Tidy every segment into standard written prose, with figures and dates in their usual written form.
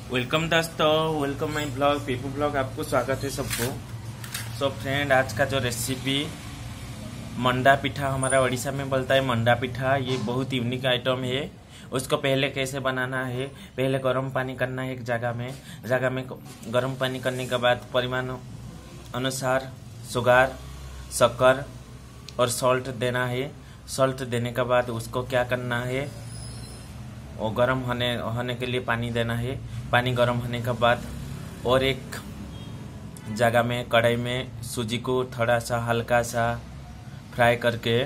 Welcome दोस्तों, welcome my blog पीपू blog. आपको स्वागत है सबको। सो फ्रेंड, आज का जो रेसिपी मंडा पिठा, हमारा उड़ीसा में बोलता है मंडा पिठा। ये बहुत यूनिक आइटम है। उसको पहले कैसे बनाना है, पहले गर्म पानी करना है एक जगह में गर्म पानी करने के बाद परिमाण अनुसार शुगर, शक्कर और सॉल्ट देना है। सॉल्ट देने के बाद उसको क्या करना है, और गर्म होने के लिए पानी देना है। पानी गर्म होने के बाद और एक जगह में कढ़ाई में सूजी को थोड़ा सा हल्का सा फ्राई करके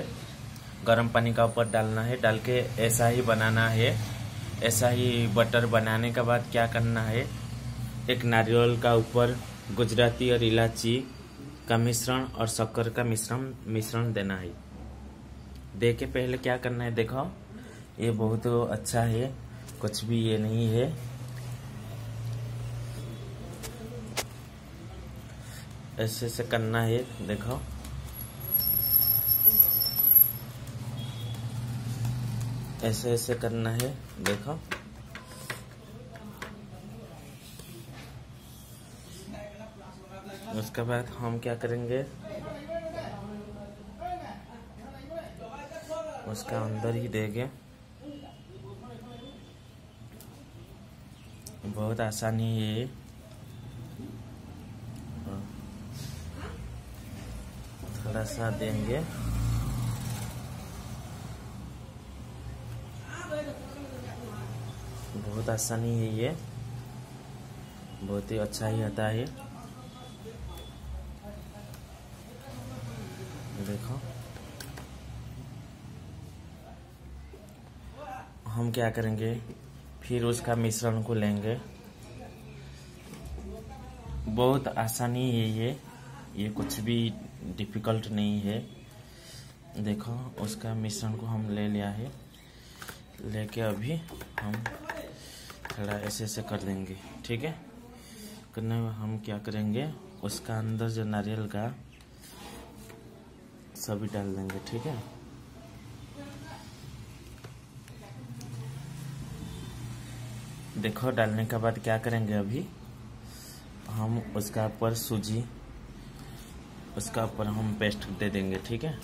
गर्म पानी का ऊपर डालना है। डाल के ऐसा ही बनाना है। ऐसा ही बटर बनाने के बाद क्या करना है, एक नारियल का ऊपर गुजराती और इलायची का मिश्रण और शक्कर का मिश्रण देना है। दे के पहले क्या करना है, देखो ये बहुत अच्छा है, कुछ भी ये नहीं है। ऐसे से करना है, देखो ऐसे ऐसे करना है, देखो। उसके बाद हम क्या करेंगे, उसका अंदर ही देंगे। बहुत आसानी है ये। थोड़ा सा देंगे, बहुत आसानी है ये, बहुत ही अच्छा ही आता है। देखो हम क्या करेंगे, फिर उसका मिश्रण को लेंगे। बहुत आसानी है ये कुछ भी डिफिकल्ट नहीं है। देखो उसका मिश्रण को हम ले लिया है। लेके अभी हम थोड़ा ऐसे ऐसे कर देंगे, ठीक है। करने में हम क्या करेंगे, उसका अंदर जो नारियल का सभी डाल देंगे, ठीक है। देखो डालने के बाद क्या करेंगे, अभी हम उसका ऊपर सूजी, उसका ऊपर हम पेस्ट दे देंगे, ठीक है।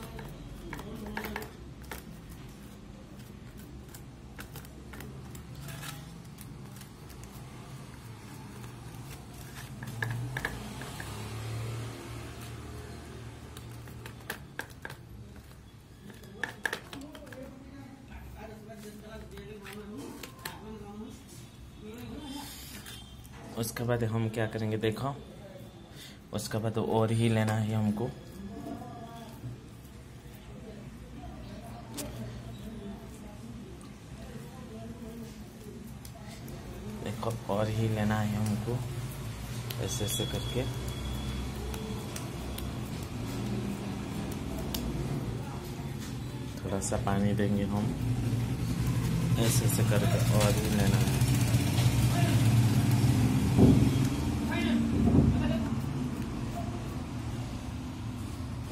उसके बाद हम क्या करेंगे, देखो उसके बाद और ही लेना है हमको। देखो और ही लेना है हमको, ऐसे ऐसे करके। थोड़ा सा पानी देंगे हम, ऐसे ऐसे करके और ही लेना है।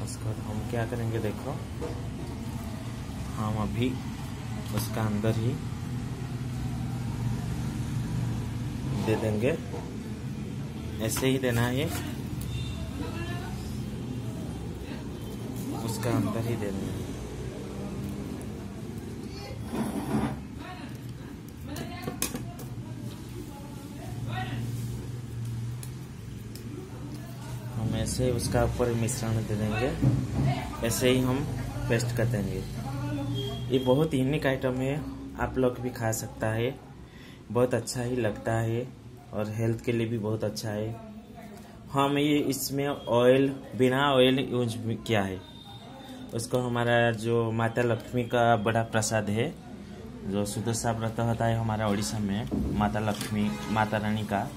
उसके बाद हम क्या करेंगे, देखो हम अभी उसका अंदर ही दे देंगे। ऐसे ही देना है, उसका अंदर ही देना है। हम ऐसे उसका ऊपर मिश्रण दे देंगे, ऐसे ही हम पेस्ट कर देंगे। ये बहुत यूनिक आइटम है, आप लोग भी खा सकता है। बहुत अच्छा ही लगता है और हेल्थ के लिए भी बहुत अच्छा है। हम ये इसमें ऑयल, बिना ऑयल यूज किया है। उसको हमारा जो माता लक्ष्मी का बड़ा प्रसाद है, जो सुदशा व्रत होता है हमारा उड़ीसा में, माता लक्ष्मी, माता रानी का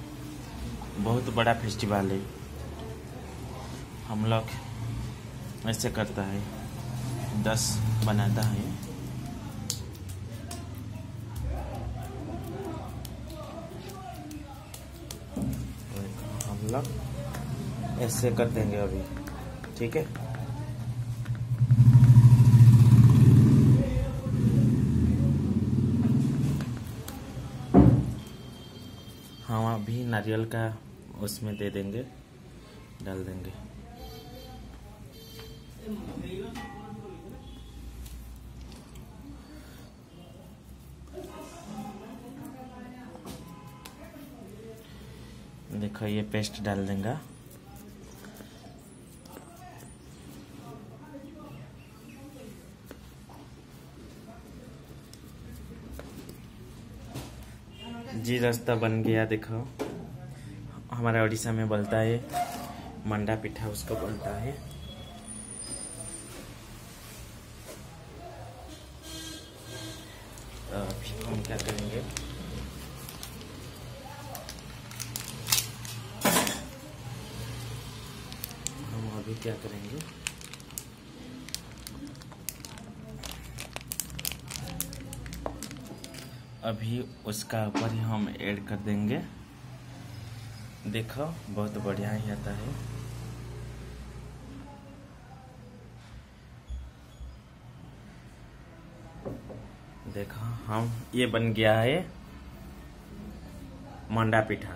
बहुत बड़ा फेस्टिवल है। हम लोग ऐसे करता है, 10 बनाता है। हम लोग ऐसे कर देंगे अभी, ठीक है। हम अभी नारियल का उसमें दे देंगे, डाल देंगे। देखो ये पेस्ट डाल देंगे। जी रास्ता बन गया। देखो हमारा उड़ीसा में बोलता है मंडा पिठा, उसको बोलता है। अभी हम क्या करेंगे, अभी क्या करेंगे, अभी उसका ऊपर ही हम ऐड कर देंगे। देखो बहुत बढ़िया ही आता है। देखो हम ये बन गया है मंडा पिठा।